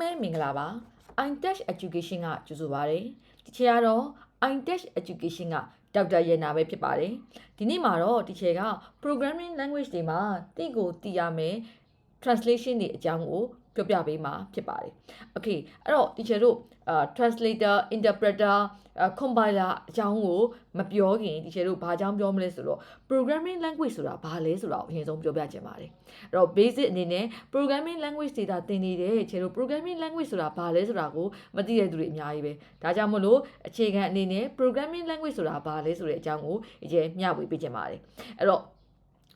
မဲမင်္ဂလာပါ iTech Education ကကြိုဆိုပါတယ်ဒီချေကတော့ iTech Education ကဒေါက်တာရေနာပဲဖြစ်ပါတယ်ဒီနေ့မှာတော့ဒီချေက programming language တွေမှာသိကိုသိရမယ် translation တွေအကြောင်းကိုပြောပြပေးမှာဖြစ်ပါတယ် Okay အဲ့တော့ဒီချေတို့translator interpreter compiler အကြောင်းကိုမပြောခင်ဒီချေတို့ဘာအကြောင်းပြောမလဲဆိုတော့ programming language ဆိုတာဘာလဲဆိုတာကိုအရင်ဆုံးပြောပြချင်ပါတယ်အဲ့တော့ basic အနေနဲ့ programming language တွေဒါသင်နေတဲ့ချေတို့ programming language ဆိုတာဘာလဲဆိုတာကိုမသိတဲ့သူတွေအများကြီးပဲဒါကြောင့်မို့လို့အခြေခံအနေနဲ့ programming language ဆိုတာဘာလဲဆိုတဲ့အကြောင်းကိုအရင်မျှဝေပေးချင်ပါတယ်အဲ့တော့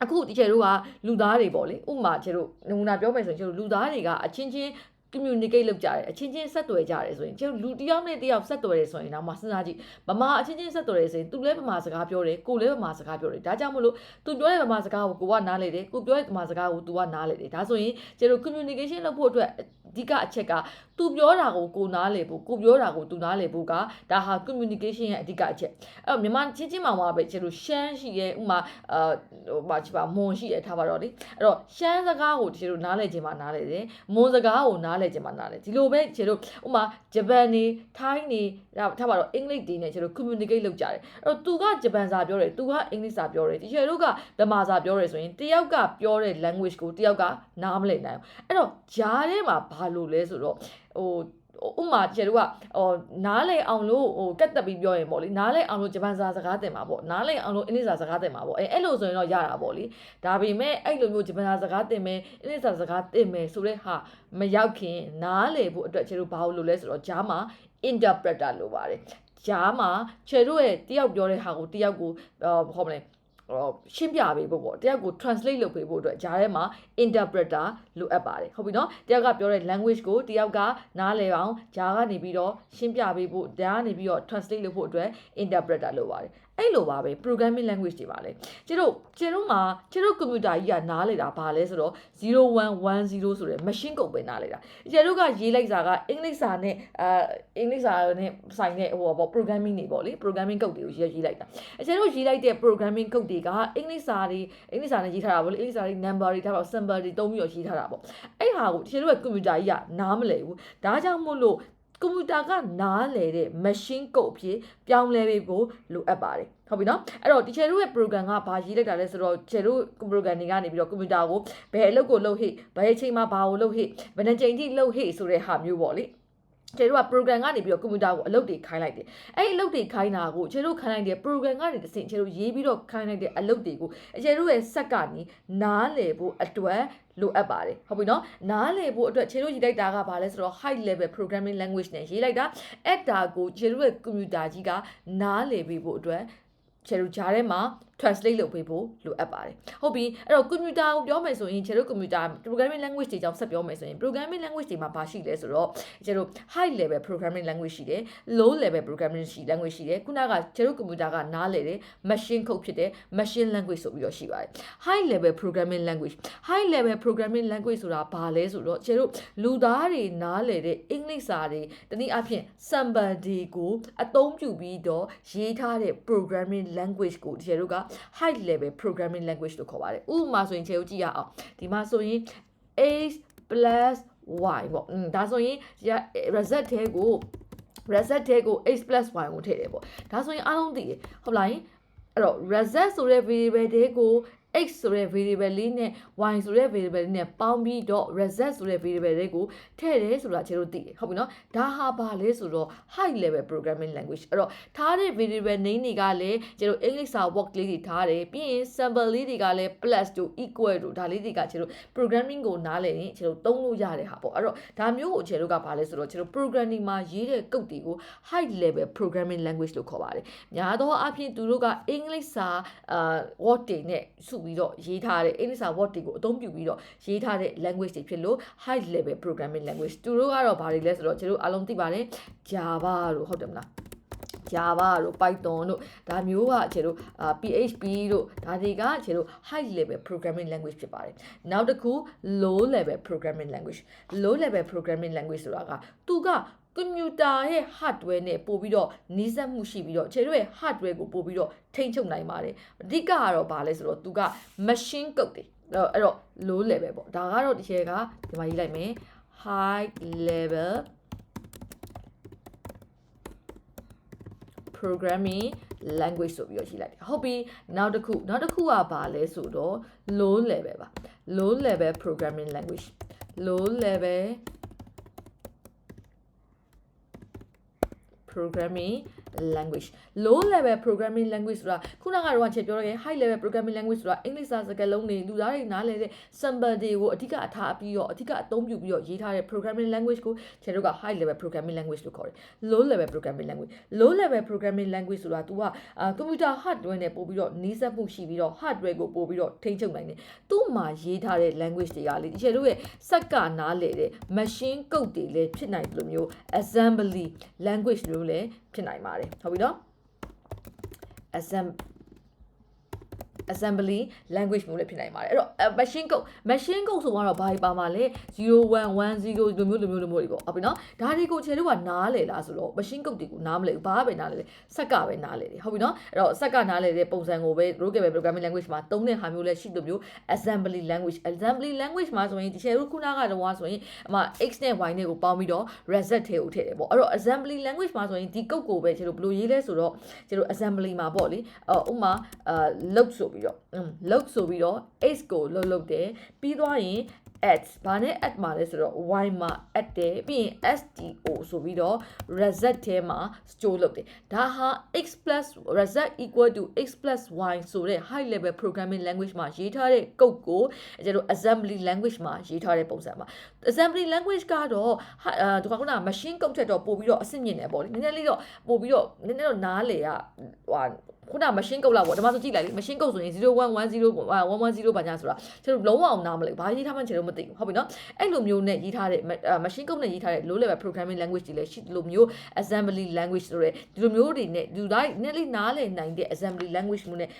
အခုဒီချေတို့ကလူသားတွေပေါ့လေဥပမာချေတို့နမူနာပြောမယ်ဆိုရင်ချေတို့လူသားတွေကအချင်းချင်းcommunicate လုပ်ကြတယ်အချင်းချင်းဆက်သွယ်ကြတယ်ဆိုရင်ကျတို့လူတစ်ယောက်နဲ့တစ်ယောက်ဆက်သွယ်တယ်ဆိုရင်တော့မှစဉ်းစားကြည့်ဗမာအချင်းချင်းဆက်သွယ်တယ်ဆိုရင်သူလည်းဗမာစကားပြောတယ်ကိုလည်းဗမာစကားပြောတယ်ဒါကြောင့်မို့လို့သူပြောတဲ့ဗမာစကားကိုကိုကနားလေတယ်ကိုပြောတဲ့ဗမာစကားကို तू ကနားလေတယ်ဒါဆိုရင်ကျတို့ communication လုပ်ဖို့အတွက်အဓိကအချက်က तू ပြောတာကိုကိုနားလေဖို့ကိုပြောတာကို तू နားလေဖို့ကဒါဟာ communication ရဲ့အဓိကအချက်အဲ့တော့မြန်မာချင်းချင်းမှာပဲကျတို့ရှမ်းရှိရဲ့ဥမာဘာချပါမွန်ရှိရဲ့ထားပါတော့လေအဲ့တော့ရှမ်းစကားကိုကျတို့နားလေခြင်းမှာနားလေတယ်မွန်စကားကိုနားလေခြင်းမှာနားလေဒီလိုပဲကျတို့ဥမာဂျပန်နေထိုင်းနေထားပါတော့အင်္ဂလိပ်တွေနဲ့ကျတို့ communicate လုပ်ကြတယ်အဲ့တော့ तू ကဂျပန်စာပြောတယ် तू ကအင်္ဂလိပ်စာပြောတယ်ဒီကျတို့ကဗမာစာပြောတယ်ဆိုရင်တယောက်ကပြောတဲ့ language ကိုတယောက်ကနားမလည်နိုင်ဘူးအဲ့တော့ဂျားထဲမှာဘာလို့လဲဆိုတော့ဥမာကျတို့ကနားလေအောင်လို့ကတ်တက်ပြီးပြောရင်ပေါ့လေနားလေအောင်လို့ဂျပန်စာစကားသင်မှာပေါ့နားလေအောင်လို့အင်္ဂလိပ်စာစကားသင်မှာပေါ့အဲ့လိုဆိုရင်တော့ရတာပေါ့လေဒါပေမဲ့အဲ့လိုမျိုးဂျပန်စာစကားသင်မယ်အင်္ဂလိပ်စာစကားသင်မယ်ဆိုတဲ့ဟာမရောက်ခင်နားလေဖို့အတွက်ကျတို့ဘာလို့လဲဆိုတော့ဂျားမှာ interpreter လိုပါတယ်ဂျားမှာကျတို့ရဲ့တယောက်ပြောတဲ့ဟာကိုတယောက်ကိုဟောမလဲရှင်းပြပေးဖို့ပေါ့တယောက်ကို translate လုပ်ပေးဖို့အတွက်ဂျားထဲမှာ interpreter လိုအပ်ပါတယ်ဟုတ်ပြီနော်တယောက်ကပြောတဲ့ language ကိုတယောက်ကနားလည်အောင်ဂျားကနေပြီးတော့ရှင်းပြပေးဖို့ဂျားကနေပြီးတော့ translate လုပ်ဖို့အတွက် interpreter လိုပါတယ်အဲ့လိုပါပဲ programming language တွေပါလေကျတို့မှာကျတို့ computer ကြီးကနားလေတာဘာလဲဆိုတော့0110ဆိုတဲ့ machine code ပဲနားလေတာကျတို့ကရေးလိုက်စာကအင်္ဂလိပ်စာနဲ့အင်္ဂလိပ်စာနဲ့ဆိုင်တဲ့ဟိုပေါ့ programming တွေပေါ့လေ programming code တွေကိုရေးလိုက်တာကျတို့ရေးလိုက်တဲ့ programming code တွေကအင်္ဂလိပ်စာနဲ့ရေးထားတာပေါ့လေအင်္ဂလိပ်စာတွေ number တွေထားတော့ symbol တွေသုံးပြီးတော့ရေးထားတာပေါ့အဲ့ဟာကိုကျတို့ရဲ့ computer ကြီးကနားမလည်ဘူးဒါကြောင့်မို့လို့ကွန်ပျူတာကနားလည်တဲ့ machine code အဖြစ်ပြောင်းလဲပေးဖို့လိုအပ်ပါတယ်ဟုတ်ပြီနော်အဲ့တော့ဒီချေတို့ရဲ့ program ကဘာရေးလိုက်တာလဲဆိုတော့ချေတို့ program တွေကနေပြီးတော့ကွန်ပျူတာကိုဘယ်အလုပ်ကိုလုပ်ဟိဘယ်အချိန်မှာဘာကိုလုပ်ဟိဘယ်နှချိန်ထိလုပ်ဟိဆိုတဲ့ဟာမျိုးပေါ့လေကျတို့က program ကနေပြီးတော့ကွန်ပျူတာကိုအလုပ်တွေခိုင်းလိုက်တယ်အဲ့အလုပ်တွေခိုင်းတာကိုကျတို့ခိုင်းလိုက်တဲ့ program ကနေတစ်ဆင့်ကျတို့ရေးပြီးတော့ခိုင်းလိုက်တဲ့အလုပ်တွေကိုကျတို့ရဲ့စက်ကနေနားလည်ဖို့အတွက်လိုအပ်ပါတယ်ဟုတ်ပြီနော်နားလည်ဖို့အတွက်ခြေတို့ရေးလိုက်တာကဘာလဲဆိုတော့ high level programming language နဲ့ရေးလိုက်တာအဲ့ဒါကိုခြေတို့ရဲ့ computer ကြီးကနားလည်ပြီးဖို့အတွက်ခြေတို့ဂျားထဲမှာ translate လုပ်ပေးဖို့လိုအပ်ပါတယ်ဟုတ်ပြီအဲ့တော့ computer ကိုပြောမယ်ဆိုရင်ခြေတို့ computer programming language တွေကြောင့်ဆက်ပြောမယ်ဆိုရင် programming language တွေမှာဘာရှိလဲဆိုတော့ခြေတို့ high level programming language ရှိတယ် low level programming language ရှိတယ်ခုနကခြေတို့ computer ကနားလည်တယ် machine code ဖြစ်တယ် machine language ဆိုပြီးတော့ရှိပါတယ် high level programming language ဆိုတာဘာလဲဆိုတော့ခြေတို့လူသားတွေနားလည်တဲ့အင်္ဂလိပ်စာတွေတနည်းအားဖြင့် symbol တွေကိုအသုံးပြုပြီးတော့ရေးထားတဲ့ programming language ကိုခြေတို့ကhigh level programming language လို့ခေါ်ပါတယ်ဥပမာဆိုရင်ခြေတို့ကြည့်ရအောင်ဒီမှာဆိုရင် x plus y ပေါ့ဒါဆိုရင် result ထဲကို x plus y ကိုထည့်တယ်ပေါ့ဒါဆိုရင်အားလုံးသိတယ်ဟုတ်လားအဲ့တော့ result ဆိုတဲ့ variable တွေကိုx ဆိုတဲ့ variable လေးနဲ့ y ဆိုတဲ့ variable လေးနဲ့ပေါင်းပြီးတော့ result ဆိုတဲ့ variable တွေကိုထည့်တယ်ဆိုတာခြေတို့သိတယ်ဟုတ်ပြီနော်ဒါဟာဘာလဲဆိုတော့ high level programming language အဲ့တော့ထားတဲ့ variable name တွေကလည်းခြေတို့ English စာ word လေးတွေထားတယ်ပြီးရင် symbol လေးတွေကလည်း plus တို့ equal တို့ဒါလေးတွေကခြေတို့ programming ကိုနားလည်ရင်ခြေတို့သုံးလို့ရတဲ့ဟာပေါ့အဲ့တော့ဒါမျိုးကိုခြေတို့ကဘာလဲဆိုတော့ခြေတို့ programming မှာရေးတဲ့ code တွေကို high level programming language လို့ခေါ်ပါတယ်များသောအားဖြင့်သူတို့က English စာword တွေနဲ့စုပြီးတော့ရေးထားတဲ့အင်္ဂလိပ်စာ word တွေကိုအသုံးပြုပြီးတော့ရေးထားတဲ့ language တွေဖြစ်လို့ high level programming language သူတို့ကတော့ဘာတွေလဲဆိုတော့ကျွန်တော်အားလုံးသိပါတယ် Java တို့ဟုတ်တယ်မလား Java တို့ Python တို့ဒါမျိုးကကျွန်တော်PHP တို့ဒါတွေကကျွန်တော် high level programming language ဖြစ်ပါတယ်နောက်တစ်ခု low level programming language ဆိုတာကသူကကွန်ပျူတာရဲ့ hardware နဲ့ပို့ပြီးတော့နီးစပ်မှုရှိပြီးတော့ခြေတို့ရဲ့ hardware ကိုပို့ပြီးတော့ထိန်းချုပ်နိုင်ပါတယ်အဓိကကတော့ဘာလဲဆိုတော့သူက machine code တွေအဲ့တော့ low level ပေါ့ဒါကတော့ဒီချက်ကဒီမှာရေးလိုက်မယ် high level programming language ဆိုပြီးတော့ရှိလိုက်တယ်ဟုတ်ပြီနောက်တစ်ခုကဘာလဲဆိုတော့ low level ပါ low level programming language low level programming language low level programming language ဆိုတာခုနကတော့ချက်ပြောရရင် high level programming language ဆိုတာအင်္ဂလိပ်စာစကားလုံးတွေလူသားတွေနားလည်တဲ့ sample တွေကိုအဓိကအထားပြီးတော့အဓိကအသုံးပြုပြီးတော့ရေးထားတဲ့ programming language ကိုချက်တို့က high level programming language လို့ခေါ်တယ် low level programming language low level programming language ဆိုတာ तू ကကွန်ပျူတာ hardware နဲ့ပို့ပြီးတော့နှီးစပ်မှုရှိပြီးတော့ hardware ကိုပို့ပြီးတော့ထိန်းချုပ်နိုင်တယ်သူ့မှာရေးထားတဲ့ language တွေကလေချက်တို့ရဲ့စက်ကနားလည်တဲ့ machine code တွေလည်းဖြစ်နိုင်တယ်လို့မျိုး assembly language လို့လည်းဖြစ်နိုင်ပါတယ်ဟုတ်ပြီနော် assembly language မျိုးလည်းဖြစ်နိုင်ပါတယ်အဲ့တော့ machine code ဆိုတော့ဘာပါမှာလဲ0110လိုမျိုးတွေပေါ့ဟုတ်ပြီနော်ဒါတွေကိုခြေတို့ကနားလေလားဆိုတော့ machine code တွေကိုနားမလဲဘူးဘာပဲနားလေလဲစက်ကပဲနားလေတယ်ဟုတ်ပြီနော်အဲ့တော့စက်ကနားလေတဲ့ပုံစံကိုပဲ Rocket programming language မှာသုံးတဲ့ဟာမျိုးလည်းရှိတယ်မျိုး assembly language မှာဆိုရင်ဒီခြေတို့ခုနကတော့ဆိုရင်အမ x နဲ့ y နဲ့ကိုပေါင်းပြီးတော့ reset ထဲကိုထည့်တယ်ပေါ့အဲ့တော့ assembly language မှာဆိုရင်ဒီ code ကိုပဲခြေတို့ဘယ်လိုရေးလဲဆိုတော့ခြေတို့ assembly မှာပေါ့လေဥမာload ဆိုပြီးတော့ load ဆိုပြီးတော့ x ကို load တယ်ပြီးသွားရင် add ဘာနဲ့ add မှာလဲဆိုတော့ y မှာ add တယ်ပြီးရင် sto ဆိုပြီးတော့ reset ထဲမှာ store လုပ်တယ်ဒါဟာ x plus reset equal to x plus y ဆိုတဲ့ high level programming language မှာရေးထားတဲ့ code ကိုကျတော့ assembly language မှာရေးထားတဲ့ပုံစံပါ assembly language ကတော့ဒီက machine code ထက်တော့ပို့ပြီးတော့အဆင့်မြင့်တယ်ပေါ့လေနည်းနည်းလေးတော့ပို့ပြီးတော့နည်းနည်းတော့နားလေရခုန machine code လောက်ပေါ့ဒီမှာဆိုကြည့်လိုက်လေ machine code ဆိုရင်0110ဘာညာဆိုတာကျတော့လုံးဝအောင်နားမလဲဘာရေးထားမှန်းကျတော့မသိဘူးဟုတ်ပြီနော်အဲ့လိုမျိုးနဲ့ရေးထားတဲ့ machine code နဲ့ရေးထားတဲ့ low level programming language တွေလည်းရှိတယ်လို့မျိုး assembly language ဆိုတဲ့ဒီလိုမျိုးတွေနဲ့လူတိုင်းနည်းလေးနားလည်နိုင်တဲ့ assembly language မျိုးနဲ့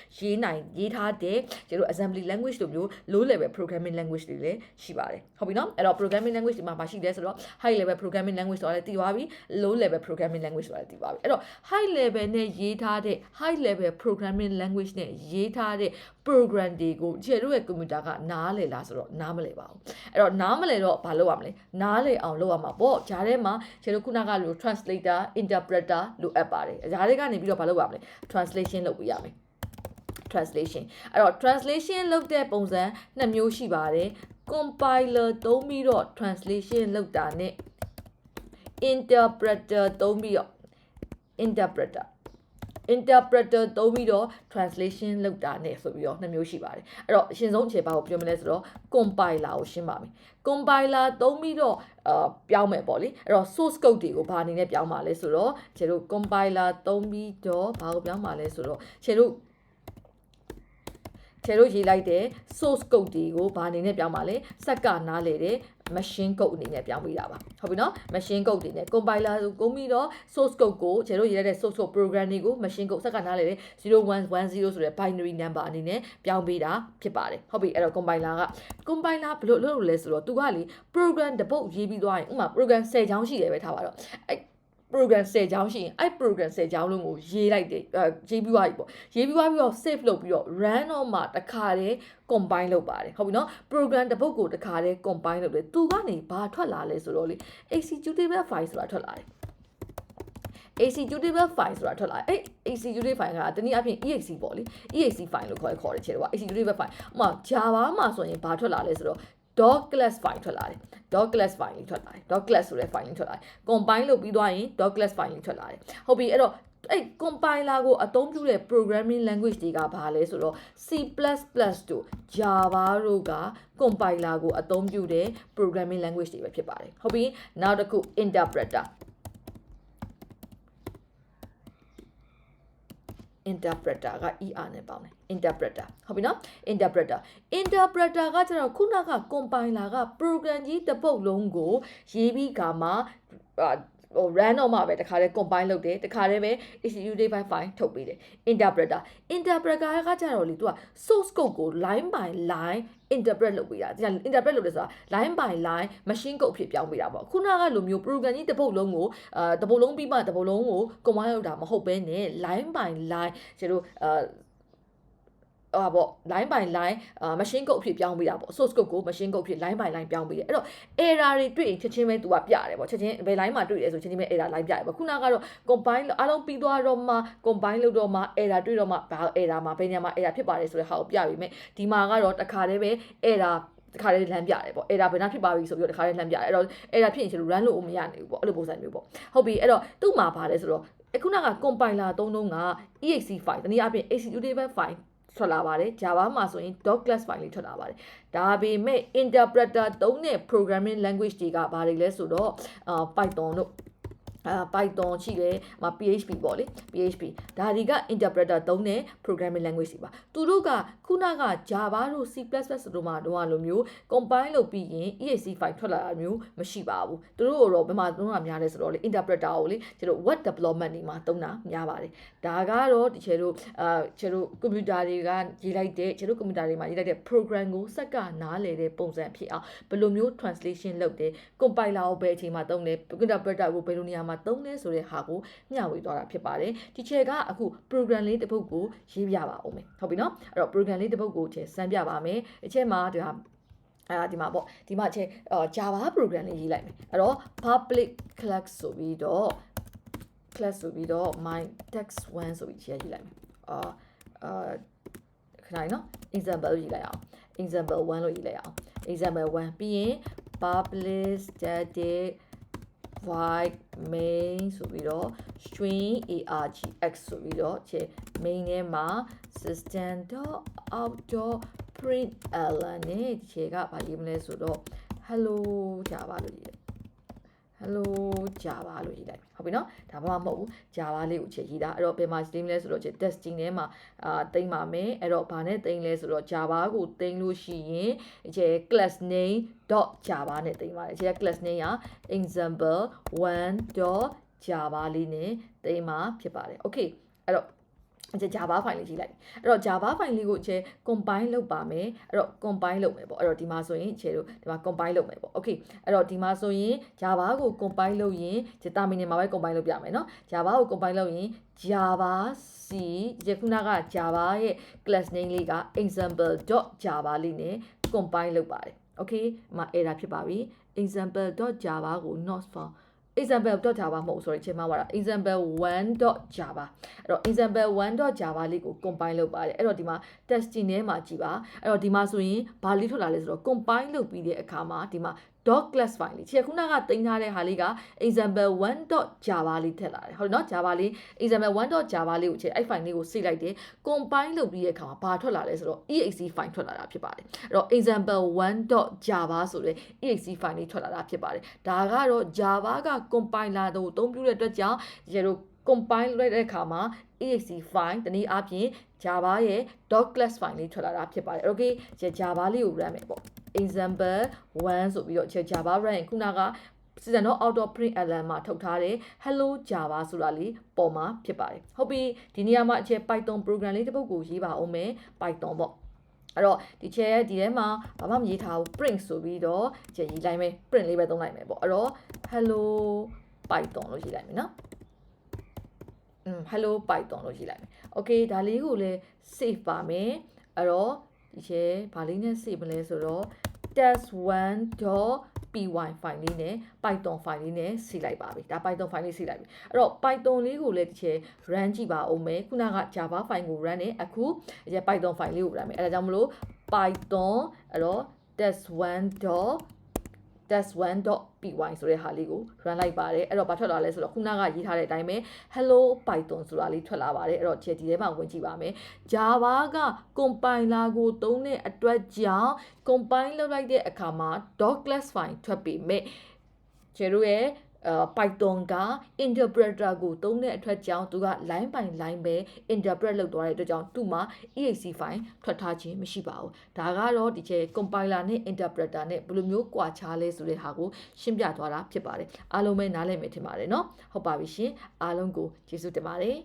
ရေးထားတဲ့ကျတော့ assembly language လိုမျိုး low level programming language တွေလည်းရှိပါတယ်ဟုတ်ပြီနော်အဲ့တော့ programming language တွေမှာရှိတယ်ဆိုတော့ high level programming language ဆိုတာလည်းသိသွားပြီ low level programming language ဆိုတာလည်းသိသွားပြီအဲ့တော့ high level နဲ့ရေးထားတဲ့ high level programming language နဲ့ရေးထားတဲ့ program တွေကိုကျတို့ရဲ့ကွန်ပျူတာကနားလည်လားဆိုတော့နားမလည်ပါဘူးအဲ့တော့နားမလည်တော့ဘာလုပ်ရမလဲနားလည်အောင်လုပ်ရမှာပေါ့ဂျားထဲမှာကျတို့ခုနကလို translator interpreter လိုအပ်ပါတယ်ဂျားတွေကနေပြီးတော့ဘာလုပ်ရမလဲ translation လုပ်ပေးရမယ် translation အဲ့တော့ translation လုပ်တဲ့ပုံစံနှစ်မျိုးရှိပါတယ် compiler သုံးပြီးတော့ translation လုပ်တာနဲ့ interpreter သုံးပြီးတော့ interpreter သုံးပြီးတော့ translation လုပ်တာနဲ့ဆိုပြီးတော့နှစ်မျိုးရှိပါတယ်အဲ့တော့အရှင်းဆုံးအခြေပါကိုပြောမလဲဆိုတော့ compiler ကိုရှင်းပါမယ် compiler သုံးပြီးတော့ပြောင်းမယ်ပေါ့လေအဲ့တော့ source code တွေကိုဘာအနေနဲ့ပြောင်းပါလဲဆိုတော့ခြေတို့ compiler သုံးပြီးတော့ဘာကိုပြောင်းပါလဲဆိုတော့ခြေတို့ရေးလိုက်တဲ့ source code တွေကိုဘာအနေနဲ့ပြောင်းပါလဲစက်ကနားလေတဲ့ machine code အနေနဲ့ပြောင်းပေးတာပါဟုတ်ပြီနော် machine code တွေနဲ့ compiler ကိုကုန်ပြီးတော့ source code ကိုကျတို့ရေးလိုက်တဲ့ source code program တွေကို machine code စက်ကနားလေတဲ့0110ဆိုတဲ့ binary number အနေနဲ့ပြောင်းပေးတာဖြစ်ပါတယ်ဟုတ်ပြီအဲ့တော့ compiler ဘယ်လိုလုပ်လို့လဲဆိုတော့သူကလေ program တစ်ပုတ်ရေးပြီးသွားရင်ဥပမာ program 10ချောင်းရှိတယ်ပဲထားပါတော့အဲ့ program 10ချောင်းရှိရင်အဲ့ program 10ချောင်းလုံးကိုရေးလိုက်တယ်ရေးပြီးသွားပြီပေါ့ရေးပြီးသွားပြီးတော့ save လုပ်ပြီးတော့ run တော့မှတစ်ခါတည်း combine လုပ်ပါတယ်ဟုတ်ပြီနော် program တစ်ပုတ်ကိုတစ်ခါတည်း combine လုပ်တယ်သူကနေဘာထွက်လာလဲဆိုတော့လေ executable file ဆိုတာထွက်လာတယ် executable file ဆိုတာထွက်လာအဲ့ executable file ကတနည်းအားဖြင့် exe ပေါ့လေ exe file လို့ခေါ်တယ်ခြေတော့ executable file ဥပမာ Java မှာဆိုရင်ဘာထွက်လာလဲဆိုတော့.class file ထွက်လာတယ် .class file လေးထွက်လာတယ် .class ဆိုတဲ့ file လေးထွက်လာတယ် combine လုပ်ပြီးသွားရင် .class file လေးထွက်လာတယ်ဟုတ်ပြီအဲ့တော့အဲ့ compiler ကိုအသုံးပြုတဲ့ programming language တွေကဘာလဲဆိုတော့ C++ တို့ Java တို့က compiler ကိုအသုံးပြုတဲ့ programming language တွေပဲဖြစ်ပါတယ်ဟုတ်ပြီနောက်တစ်ခု interpreter က ER နဲ့ပေါင်းတယ် interpreter ဟုတ်ပြီနော် interpreter ကကျတော့ခုနက compiler က program ကြီးတစ်ပုတ်လုံးကိုရေးပြီးခါမှာrun တော့မှပဲတခါတည်း combine လုပ်တယ်တခါတည်းပဲ executable file ထုတ်ပေးတယ် interpreter ကကျတော့လေသူက source code ကို line by line interpret လုပ်ပေးတာဒီ interpret လုပ်တယ်ဆိုတာ line by line machine code ဖြစ်ပြောင်းပေးတာပေါ့ခုနကလိုမျိုး program ကြီးတစ်ပုတ်လုံးကိုတစ်ပုတ်လုံးပြီးမှတစ်ပုတ်လုံးကို combine လုပ်တာမဟုတ်ဘဲနဲ့ line by line ကျတို့ ပေါ့ line by line machine code အဖြစ်ပြောင်းပေးတာပေါ့ source code ကို machine code အဖြစ် line by line ပြောင်းပေးတယ်အဲ့တော့ error တွေတွေ့ရင်ချက်ချင်းပဲသူကပြတယ်ပေါ့ချက်ချင်းဘယ် line မှာတွေ့ရဲဆိုချက်ချင်းပဲ error line ပြတယ်ပေါ့ခုနကတော့ combine အားလုံးပြီးသွားတော့မှ combine လုပ်တော့မှ error တွေ့တော့မှဘာ error မှာဘယ်နေရာမှာ error ဖြစ်ပါတယ်ဆိုတဲ့ဟာကိုပြပြီးမယ်ဒီမှာကတော့တခါတည်းပဲ error တခါလေးလမ်းပြတယ်ပေါ့ error ဘယ်နှဖြစ်ပါပြီဆိုပြီးတော့တခါလေးလမ်းပြတယ်အဲ့တော့ error ဖြစ်ရင်ကျွန်တော် run လို့မရနိုင်ဘူးပေါ့အဲ့လိုပုံစံမျိုးပေါ့ဟုတ်ပြီအဲ့တော့သူ့မှာပါတယ်ဆိုတော့ခုနက compiler သုံးလုံးက exe file တနည်းအားဖြင့် executable file ထွက်လာပါတယ် Java မှာဆိုရင် .class file လေးထွက်လာပါတယ်ဒါပေမဲ့ interpreter သုံးတဲ့ programming language တွေကဘာတွေလဲဆိုတော့Python တို့Python ရှိတယ်PHP ပေါ့လေ PHP ဒါတွေက interpreter သုံးတဲ့ programming language တွေပါသူတို့ကခုနက Java တို့ C++ တို့မှာတော့လိုမျိုး compile လုပ်ပြီးရင် exe file ထွက်လာတာမျိုးမရှိပါဘူးသူတို့တော့ဘယ်မှာသုံးတာများလဲဆိုတော့လေ interpreter ကိုလေကျတို့ web development တွေမှာသုံးတာများပါတယ်ဒါကတော့ဒီကျတို့ကျတို့ computer တွေကရေးလိုက်တဲ့ကျတို့ computer တွေမှာရေးလိုက်တဲ့ program ကိုစက်ကနားလည်တဲ့ပုံစံဖြစ်အောင်ဘယ်လိုမျိုး translation လုပ်တယ် compiler ကိုဘယ်အချိန်မှာသုံးလဲ interpreter ကိုဘယ်လိုနေရာမှာသုံးလဲဆိုတဲ့ဟာကိုမျှဝေသွားတာဖြစ်ပါတယ်ဒီချက်ကအခု program လေးတစ်ပုဒ်ကိုရေးပြပါဦးမယ်ဟုတ်ပြီနော်အဲ့တော့ program လေးတစ်ပုဒ်ကိုစမ်းပြပါမယ်အချက်မှာဒီမှာပေါ့ဒီမှာချက်Java program လေးရေးလိုက်မယ်အဲ့တော့ public class ဆိုပြီးတော့ my text1 ဆိုပြီးရေးလိုက်မယ်ခဏနော် example ရေးလိုက်အောင် example 1လို့ရေးလိုက်အောင် example 1ပြီးရင် public static void main ဆိုပြီးတော့ string argx ဆိုပြီးတော့ချက် main ထဲမှာ system.out.println နဲ့ဒီချက်ကဘာရေးမလဲဆိုတော့ hello java လို့ရေးလိုက် hello java လို့ရေးလိုက်ဟုတ်ပြီနော်ဒါမှမဟုတ်ဘူး java လေးကိုချက်ရေးတာအဲ့တော့ဘယ်မှာရေးမလဲဆိုတော့ချက် testing ထဲမှာသိမ်းပါမယ်အဲ့တော့ဘာနဲ့သိမ်းလဲဆိုတော့ java ကိုသိမ်းလို့ရှိရင်ချက် class name.java နဲ့သိမ်းပါတယ်ချက် class name က example1.java လေးနဲ့သိမ်းမှာဖြစ်ပါတယ် okay အဲ့တော့Java file လေးရေးလိုက်အဲ့တော့ Java file လေးကိုcompile လုပ်ပါမယ်အဲ့တော့ compile လုပ်မယ်ပေါ့အဲ့တော့ဒီမှာဆိုရင်ဒီမှာ compile လုပ်မယ်ပေါ့ okay အဲ့တော့ဒီမှာဆိုရင် Java ကို compile လုပ်ရင်terminal မှာပဲ compile လုပ်ပြမယ်เนาะ Java ကို compile လုပ်ရင် Java C ခုနက Java ရဲ့ class name လေးက example.java လေးနဲ့ compile လုပ်ပါတယ် okay မှာ error ဖြစ်ပါပြီ example.java ကို not found example.java မဟုတ် sorry ချိန်မှာပါတာ example1.java အဲ့တော့ example1.java လေးကို compile လုပ်ပါတယ်အဲ့တော့ဒီမှာ testing ထဲမှာကြည့်ပါအဲ့တော့ဒီမှာဆိုရင်ဘာလေးထွက်လာလဲဆိုတော့ compile လုပ်ပြီးတဲ့အခါမှာဒီမှာ .class file လေးခုနကတင်ထားတဲ့ဟာလေးက example1.java လေးထည့်လာတယ်ဟုတ်နော် java လေး example1.java လေးကိုအဲ့ file လေးကိုစိတ်လိုက်တယ် compile လုပ်ပြီးတဲ့အခါမှာဘာထွက်လာလဲဆိုတော့ exe file ထွက်လာတာဖြစ်ပါတယ်အဲ့တော့ example1.java ဆိုတဲ့ exe file လေးထွက်လာတာဖြစ်ပါတယ်ဒါကတော့ java က compiler တို့အသုံးပြုတဲ့အတွက်ကြောင့်ဒီလို compile လုပ်တဲ့အခါမှာ exe file တနည်းအားဖြင့် java ရဲ့ .class file လေးထွက်လာတာဖြစ်ပါတယ် okay java လေးကို run မယ်ပေါ့ example 1ဆိုပြီးတော့ Java run ခုနက system.out.println မှာထုတ်ထားတဲ့ hello java ဆိုတာလေးပေါ်မှာဖြစ်ပါတယ်ဟုတ်ပြီဒီနေရာမှာPython program လေးတစ်ပုဒ်ကိုရေးပါအောင်မယ် Python ပေါ့အဲ့တော့ဒီထဲမှာဘာမှမရေးထားဘူး print ဆိုပြီးတော့ရေးလိုက်မယ် print လေးပဲသုံးလိုက်မယ်ပေါ့အဲ့တော့ hello python လို့ရေးလိုက်မယ်နော်hello python လို့ရေးလိုက်မယ် okay ဒါလေးကိုလည်း save ပါမယ်အဲ့တော့ဒီဘာလေးနဲ့ save မလဲဆိုတော့ test1.py file လေးနဲ့ python file လေးနဲ့ save လိုက်ပါပြီဒါ python file လေး save လိုက်ပြီအဲ့တော့ python လေးကိုလည်းဒီrun ကြည့်ပါဦးမယ်ခုနက java file ကို run နေအခုpython file လေးကို run မယ်အဲ့ဒါကြောင့်မလို့ python အဲ့တော့ test1.py ဆိုတဲ့ဟာလေးကို run လိုက်ပါတယ်အဲ့တော့ဘာထွက်လာလဲဆိုတော့ခုနကရေးထားတဲ့အတိုင်းပဲ hello python ဆိုတာလေးထွက်လာပါတယ်အဲ့တော့ဒီထဲမှာဝင်ကြည့်ပါမယ် java က compiler ကိုသုံးတဲ့အတွက်ကြောင့် compile လုပ်လိုက်တဲ့အခါမှာ .class file ထွက်ပေမဲ့ကျတို့ရဲ့Python က interpreter ကိုသုံးတဲ့အတွက်ကြောင့်သူက line by line ပဲ interpret လုပ်သွားတဲ့အတွက်ကြောင့်သူ့မှာ exe file ထွက်ထားခြင်းမရှိပါဘူးဒါကတော့ဒီcompiler နဲ့ interpreter နဲ့ဘယ်လိုမျိုးကွာခြားလဲဆိုတဲ့ဟာကိုရှင်းပြသွားတာဖြစ်ပါတယ်အားလုံးပဲနားလည်မယ်ထင်ပါတယ်เนาะဟုတ်ပါပြီရှင်အားလုံးကိုကျေးဇူးတင်ပါတယ်